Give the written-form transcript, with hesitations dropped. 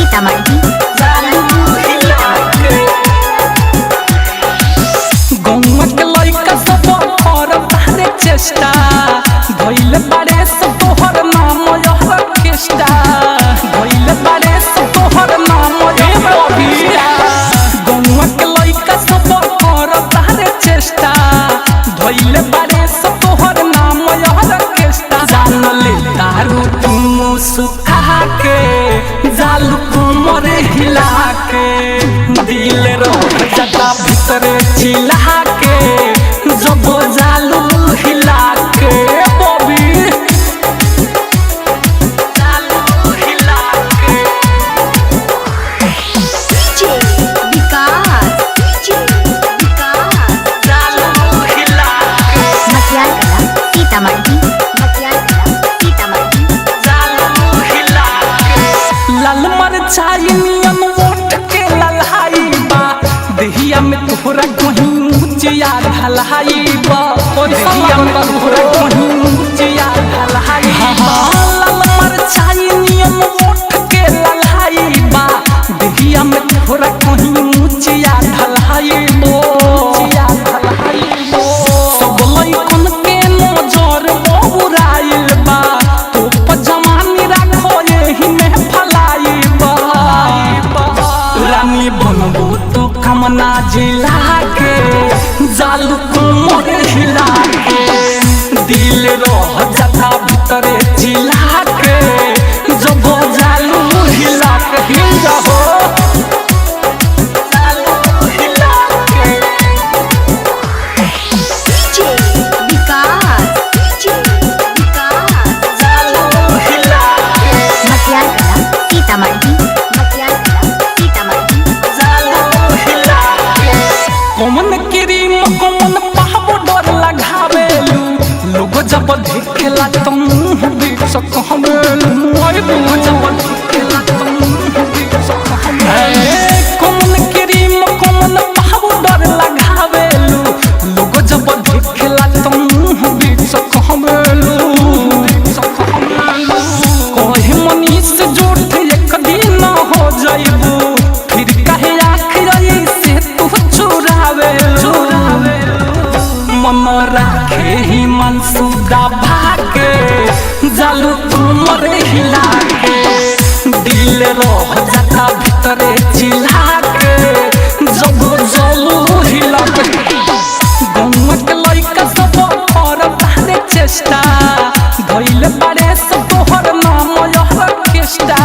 सीतामढ़ी गौवा के लइका सब और तारे चेष्टा भइल बारे सब तोहर नाम यहर केष्टा भइल बारे सब तोहर नाम यहर केष्टा गौवा के लइका सब और तारे चेष्टा भइल बारे सब तोहर नाम यहर केष्टा जान ले दारू तुम सुखा के जालू कुमर हिला के दिल रो जता भीतर चिल्ला के जब जालू हिला के बॉबी जालू हिला के विकास जालू हिला के मटियार कला सीतामढ़ी जालू हिला के लाल मरचाई नियम ओठ के ललहाई बा देहिया में तोहरा कहीं ऊंचिया ढलहाई बा देहिया में तोहरा कहीं ऊंचिया ढलहाई बा लाल मरचाई नियम ओठ के ललहाई बा देहिया में तोहरा कहीं ऊंचिया ढलहाई बो ऊंचिया ढलहाई बो सब लइकन के नजर बहुराइल बा तो पजमानी राखो एही में फलाई बा रानी बनबू तो कमना जिला के जालू कुमर हिला के दिल रह जाता भीतरे जिला के जब जालू हिला के हिल जाओ जालू हिला के जालू हिला के मटियार कला सीतामढ़ी कौन क्रीम कौन पाउडर लगावेलू लोग जब देखेला त मुंह बीच कहवेलू ओए लोग जब देखेला त मुंह बीच कहवेलू कौन क्रीम कौन पाउडर लगावेलू लोग जब देखेला त मुंह बीच कहवेलू कहे मनीष जोठ एक दिन हो जाइबू फिर कहे आखिर से तू चुरावेलू मन राखे ही मनसूदा भागे जालू तुमर हिला के दिल रह जाता भीतरे चिल्ला के जब जलू हिला के गौवा के लइका सब और तारे चेष्टा भइल बारे सब तोहर नाम यहर केष्टा